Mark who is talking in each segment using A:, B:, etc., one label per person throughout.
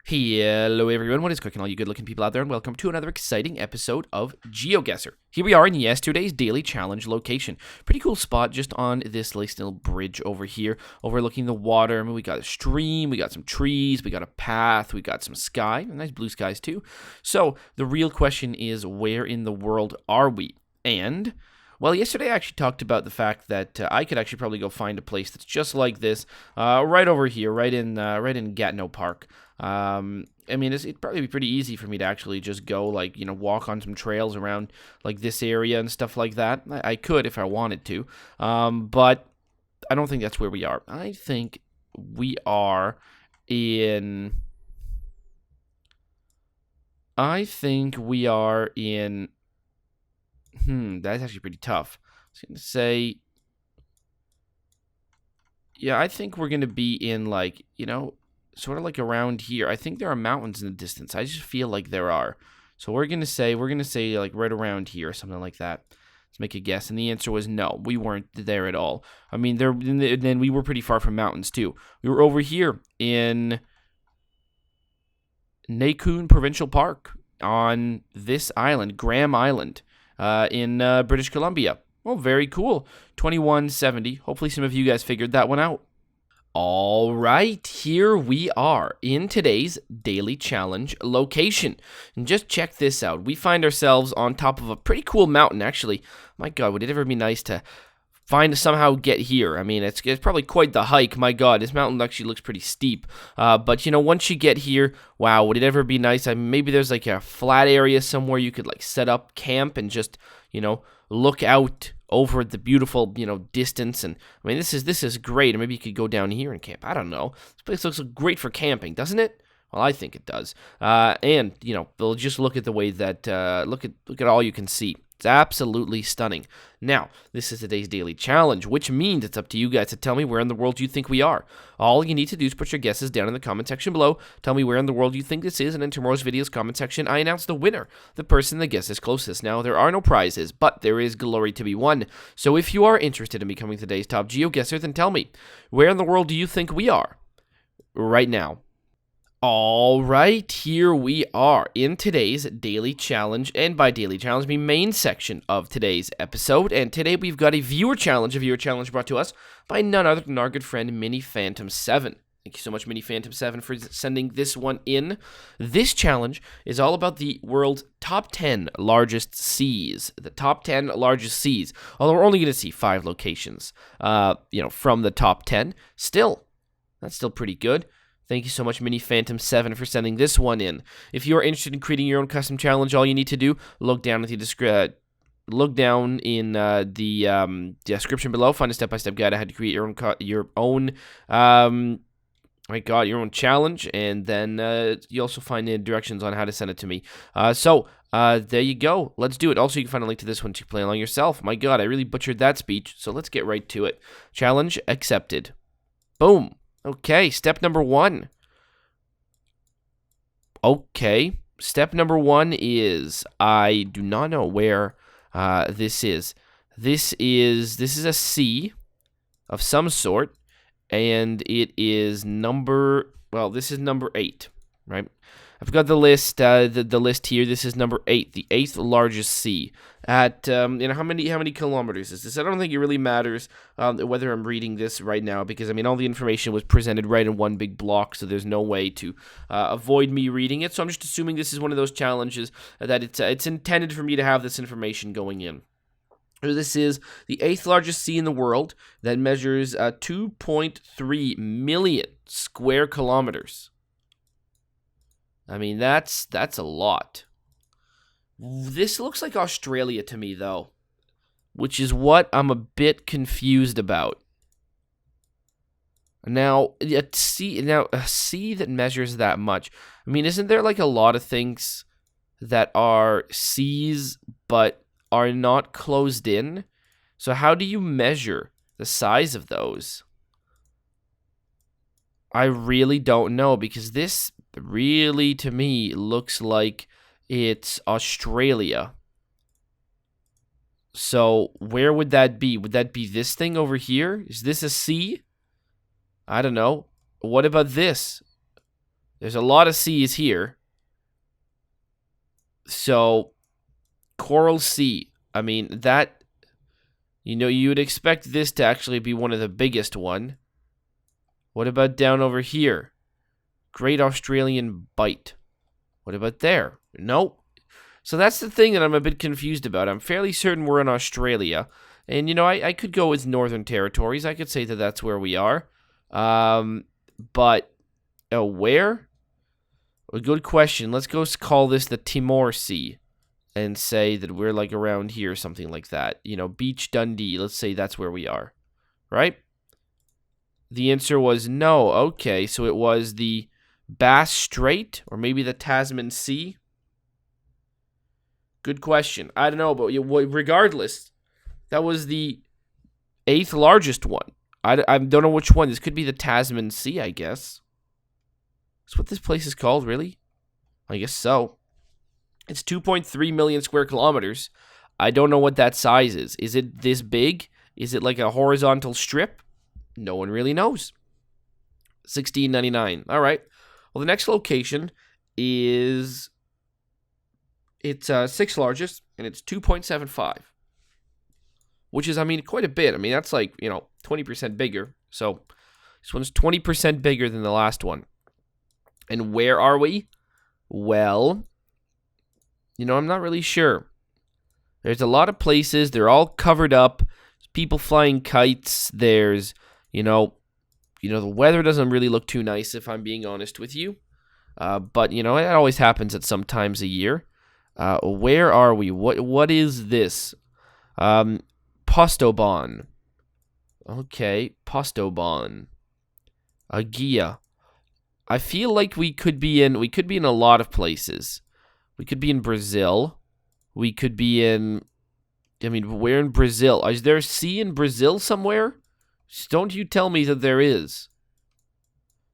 A: Hello everyone, what is cooking all you good looking people out there, and welcome to another exciting episode of GeoGuessr. Here we are in yesterday's daily challenge location. Pretty cool spot just on this little bridge over here, overlooking the water. I mean, we got a stream, we got some trees, we got a path, we got some sky, nice blue skies too. So the real question is, where in the world are we? And well, yesterday I actually talked about the fact that I could actually probably go find a place that's just like this, right over here, right in Gatineau Park. I mean, it'd probably be pretty easy for me to actually just go, like, walk on some trails around, like, this area and stuff like that. I could if I wanted to, but I don't think that's where we are. I think we are in... That's actually pretty tough. I was going to say... Yeah, I think we're going to be in, like, sort of like around here. I think there are mountains in the distance. I just feel like there are. So we're gonna say like right around here or something like that. Let's make a guess. And the answer was no. We weren't there at all. I mean, then we were pretty far from mountains too. We were over here in Nakoon Provincial Park on this island, Graham Island, in British Columbia. Well, very cool. 2170. Hopefully some of you guys figured that one out. All right, here we are in today's daily challenge location. And just check this out. We find ourselves on top of a pretty cool mountain, actually. My God, would it ever be nice to somehow get here? I mean, it's probably quite the hike. My God, this mountain actually looks pretty steep. But, once you get here, wow, would it ever be nice? Maybe there's like a flat area somewhere you could like set up camp and just, look out over the beautiful, distance. And I mean, this is great. Or maybe you could go down here and camp. I don't know. This place looks great for camping, doesn't it? Well, I think it does. And they'll just look at the way that look at all you can see. It's absolutely stunning. Now, this is today's daily challenge, which means it's up to you guys to tell me where in the world you think we are. All you need to do is put your guesses down in the comment section below. Tell me where in the world you think this is, and in tomorrow's video's comment section, I announce the winner, the person that guesses closest. Now, there are no prizes, but there is glory to be won. So if you are interested in becoming today's top GeoGuessr, then tell me, where in the world do you think we are right now? All right, here we are in today's daily challenge, and by daily challenge, I mean main section of today's episode. And today we've got a viewer challenge brought to us by none other than our good friend Mini Phantom 7. Thank you so much, Mini Phantom 7, for sending this one in. This challenge is all about the world's top 10 largest seas. The top 10 largest seas. Although we're only going to see 5 locations, from the top 10. Still, that's still pretty good. Thank you so much, Mini Phantom 7, for sending this one in. If you are interested in creating your own custom challenge, all you need to do, look down in the description below. Find a step-by-step guide on how to create your own challenge, and then you also find the directions on how to send it to me. So there you go. Let's do it. Also, you can find a link to this one to play along yourself. My God, I really butchered that speech. So let's get right to it. Challenge accepted. Boom. Okay, step number 1. Okay, step number 1 is, I do not know where this is. This is a sea of some sort, and it is this is number 8, right? I've got the list, the list here. This is number 8, the 8th largest sea. At how many kilometers is this? I don't think it really matters whether I'm reading this right now, because I mean all the information was presented right in one big block, so there's no way to avoid me reading it. So I'm just assuming this is one of those challenges that it's intended for me to have this information going in. This is the 8th largest sea in the world that measures 2.3 million square kilometers. I mean, that's a lot. This looks like Australia to me, though, which is what I'm a bit confused about. Now, a sea that measures that much. I mean, isn't there like a lot of things that are seas but are not closed in? So how do you measure the size of those? I really don't know, because this really, to me, looks like it's Australia. So where would that be? Would that be this thing over here? Is this a sea? I don't know. What about this? There's a lot of seas here. So, Coral Sea. I mean, that, you would expect this to actually be one of the biggest one. What about down over here? Great Australian Bight. What about there? Nope. So that's the thing that I'm a bit confused about. I'm fairly certain we're in Australia. And, I could go with Northern Territories. I could say that that's where we are. But where? A good question. Let's go call this the Timor Sea and say that we're like around here or something like that. Beach Dundee. Let's say that's where we are. Right? The answer was no. Okay, so it was the Bass Strait or maybe the Tasman Sea. Good question. I don't know, but regardless, that was the 8th largest one. I don't know which one. This could be the Tasman Sea, I guess. That's what this place is called, really? I guess so. It's 2.3 million square kilometers. I don't know what that size is. Is it this big? Is it like a horizontal strip? No one really knows. 1699. All right. Well, the next location is... It's 6th largest, and it's 2.75. Which is, quite a bit. That's like, 20% bigger. So, this one's 20% bigger than the last one. And where are we? Well, I'm not really sure. There's a lot of places. They're all covered up. There's people flying kites. There's, the weather doesn't really look too nice, if I'm being honest with you. But, it always happens at some times a year. Where are we? What is this? Postobon. Okay, Postobon. Agia. I feel like we could be in a lot of places. We could be in Brazil. We could be in, where in Brazil? Is there a sea in Brazil somewhere? Don't you tell me that there is.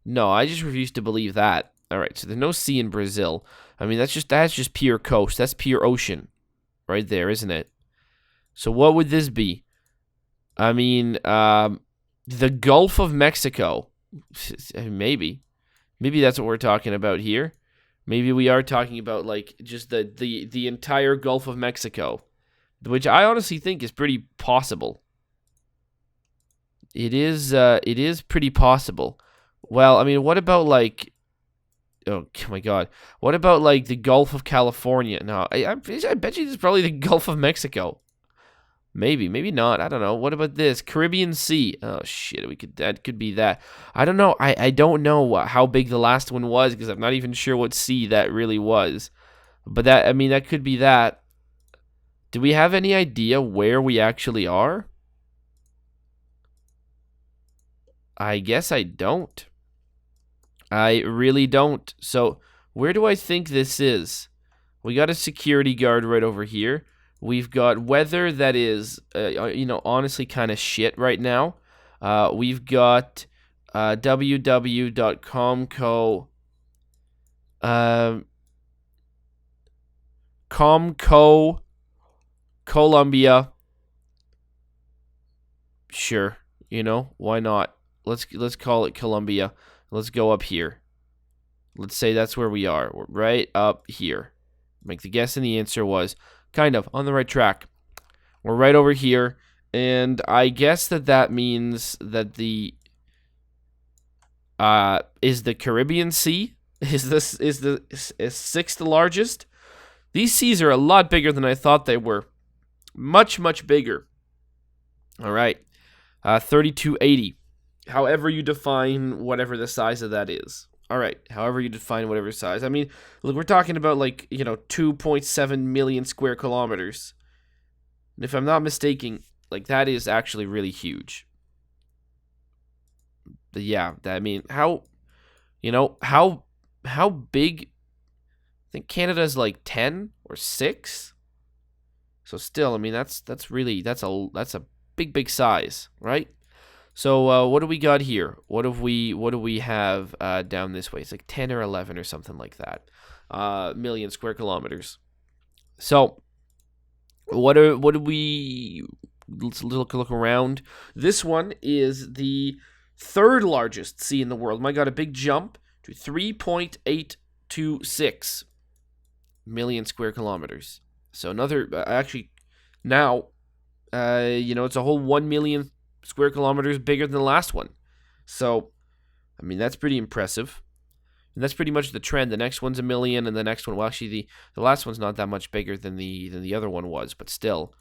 A: No, I just refuse to believe that. All right, so there's no sea in Brazil. That's just pure coast. That's pure ocean right there, isn't it? So what would this be? The Gulf of Mexico. Maybe. Maybe that's what we're talking about here. Maybe we are talking about like just the entire Gulf of Mexico, which I honestly think is pretty possible. It is pretty possible. Well, what about like, oh my God, what about like the Gulf of California? No, I bet you it's probably the Gulf of Mexico. Maybe not. I don't know. What about this? Caribbean Sea. Oh shit, that could be that. I don't know. I don't know how big the last one was because I'm not even sure what sea that really was. But that could be that. Do we have any idea where we actually are? I guess I don't. I really don't. So, where do I think this is? We got a security guard right over here. We've got weather that is, honestly kind of shit right now. We've got www.comco, Comco, Columbia. Sure, why not? Let's call it Columbia. Let's go up here. Let's say that's where we are. We're right up here. Make the guess, and the answer was kind of on the right track. We're right over here, and I guess that means that is the Caribbean Sea is the 6th largest. These seas are a lot bigger than I thought they were. Much bigger. All right, 3280. However you define whatever the size of that is. All right, however you define whatever size. Look, we're talking about like, 2.7 million square kilometers. And if I'm not mistaken, like that is actually really huge. But yeah, how big? I think Canada's like 10 or 6. So still, that's a big size, right? So what do we got here? What do we have down this way? It's like 10 or 11 or something like that. Million square kilometers. So what do we? Let's look around. This one is the 3rd largest sea in the world. My God, a big jump. to 3.826 million square kilometers. So another, actually, now, it's a whole 1 million square kilometers bigger than the last one. So, I mean, that's pretty impressive. And that's pretty much the trend. The next one's a million, and the next one, well, actually, the last one's not that much bigger than the other one was, but still.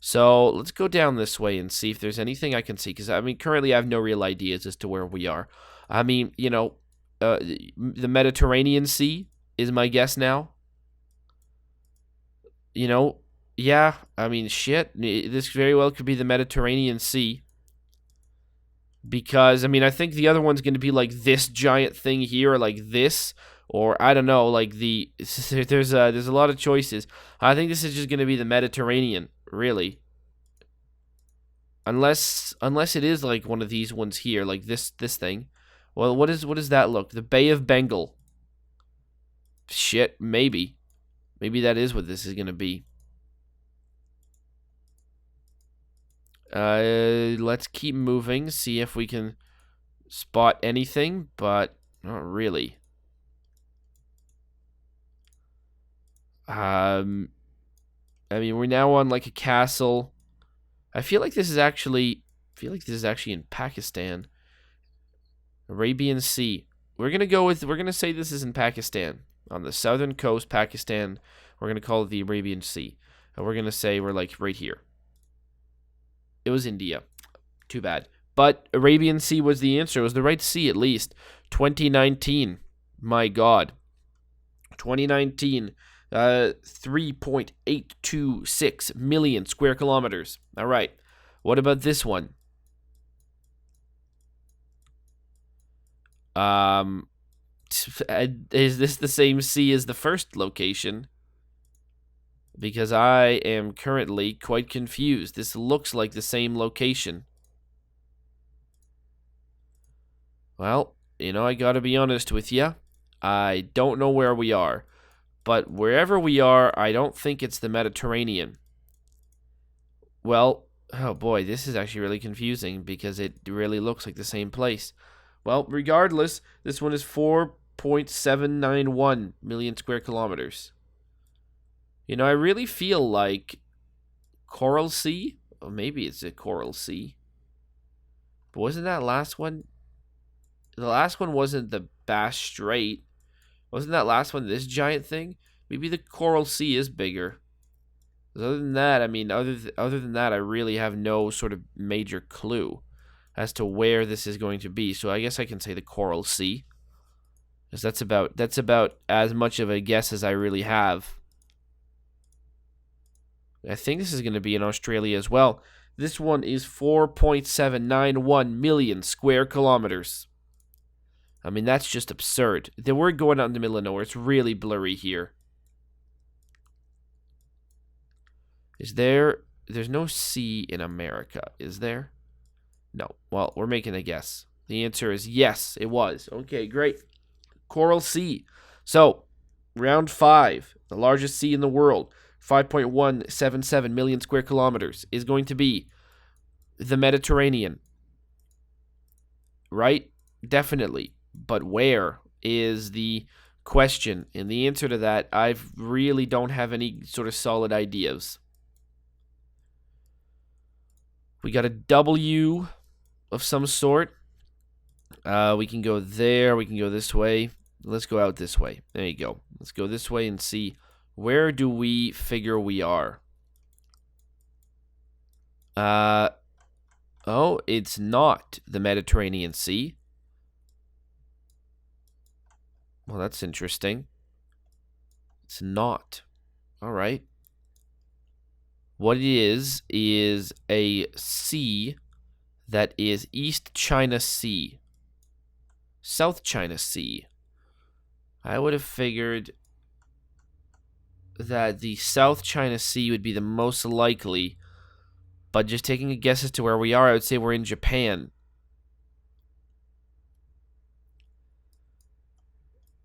A: So let's go down this way and see if there's anything I can see. Because, I mean, currently I have no real ideas as to where we are. I mean, the Mediterranean Sea is my guess now. Yeah, I mean, shit. This very well could be the Mediterranean Sea. Because, I mean, I think the other one's going to be like this giant thing here, or like this, or I don't know, like there's a lot of choices. I think this is just going to be the Mediterranean, really. Unless it is like one of these ones here, like this thing. Well, what does that look? The Bay of Bengal. Shit, maybe. Maybe that is what this is going to be. Let's keep moving, see if we can spot anything, but not really. I mean, we're now on like a castle. I feel like this is actually in Pakistan. Arabian Sea. We're gonna say this is in Pakistan. On the southern coast, Pakistan. We're gonna call it the Arabian Sea. And we're gonna say we're like right here. It was India. Too bad. But Arabian Sea was the answer. It was the right sea, at least. 2019. My God. 2019. 3.826 million square kilometers. All right. What about this one? Is this the same sea as the first location? Because I am currently quite confused. This looks like the same location. Well, I gotta be honest with you. I don't know where we are. But wherever we are, I don't think it's the Mediterranean. Well, oh boy, this is actually really confusing because it really looks like the same place. Well, regardless, this one is 4.791 million square kilometers. I really feel like Coral Sea? Or maybe it's a Coral Sea. But wasn't that last one? The last one wasn't the Bass Strait. Wasn't that last one this giant thing? Maybe the Coral Sea is bigger. Other than that, I mean, other than that, I really have no sort of major clue as to where this is going to be. So I guess I can say the Coral Sea, because that's about as much of a guess as I really have. I think this is going to be in Australia as well. This one is 4.791 million square kilometers. I mean, that's just absurd. We're going out in the middle of nowhere. It's really blurry here. There's no sea in America, is there? No. Well, we're making a guess. The answer is yes, it was. Okay, great. Coral Sea. So, round 5, the largest sea in the world, 5.177 million square kilometers, is going to be the Mediterranean. Right? Definitely. But where is the question? And the answer to that, I really don't have any sort of solid ideas. We got a W of some sort. We can go there. We can go this way. Let's go out this way. There you go. Let's go this way and see, where do we figure we are? Oh, it's not the Mediterranean Sea. Well, that's interesting. It's not. All right. What it is a sea that is East China Sea. South China Sea. I would have figured that the South China Sea would be the most likely, but just taking a guess as to where we are, I would say we're in Japan.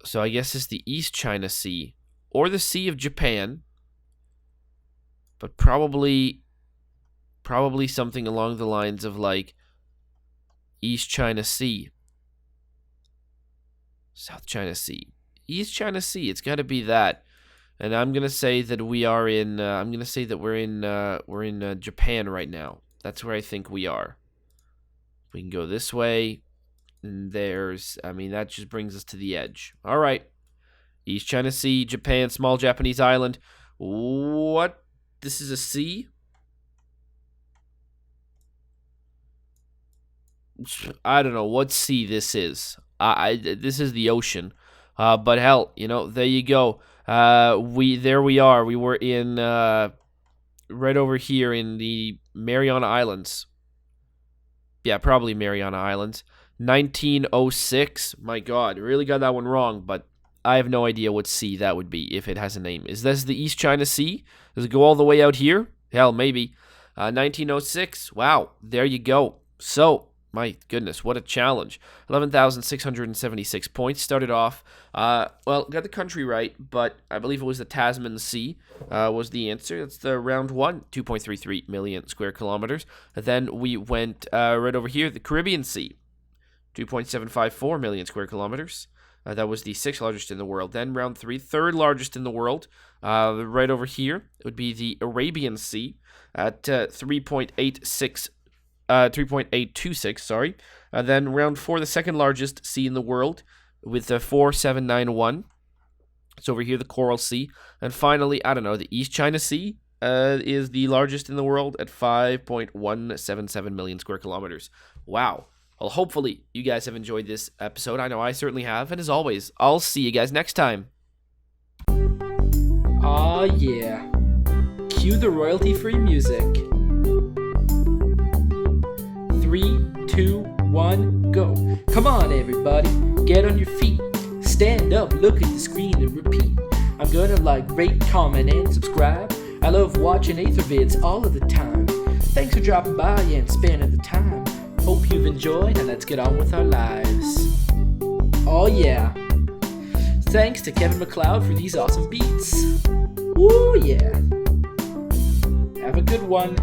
A: So I guess it's the East China Sea, or the Sea of Japan, but probably something along the lines of like East China Sea. South China Sea. East China Sea. It's got to be that. And I'm gonna say that we are in. I'm gonna say that we're in Japan right now. That's where I think we are. We can go this way. And there's. I mean, that just brings us to the edge. All right. East China Sea, Japan, small Japanese island. What? This is a sea? I don't know what sea this is. This is the ocean. But hell, there you go. There we are. We were in right over here in the Mariana Islands. Yeah, probably Mariana Islands. 1906. My God, really got that one wrong, but I have no idea what sea that would be if it has a name. Is this the East China Sea? Does it go all the way out here? Hell, maybe. 1906. Wow, there you go. So, my goodness, what a challenge. 11,676 points. Started off, well, got the country right, but I believe it was the Tasman Sea was the answer. That's the round one, 2.33 million square kilometers. And then we went right over here, the Caribbean Sea, 2.754 million square kilometers. That was the sixth largest in the world. Then round three, third largest in the world. Right over here, it would be the Arabian Sea at 3.826, sorry. Then round four, the second largest sea in the world with 4,791. It's over here, the Coral Sea. And finally, I don't know, the East China Sea is the largest in the world at 5.177 million square kilometers. Wow. Well, hopefully you guys have enjoyed this episode. I know I certainly have. And as always, I'll see you guys next time.
B: Aw, yeah. Cue the royalty-free music. 3, 2, 1, go. Come on, everybody. Get on your feet. Stand up, look at the screen, and repeat. I'm gonna like, rate, comment, and subscribe. I love watching Ather vids all of the time. Thanks for dropping by and spending the time. Hope you've enjoyed, and let's get on with our lives. Oh yeah. Thanks to Kevin MacLeod for these awesome beats. Woo yeah. Have a good one.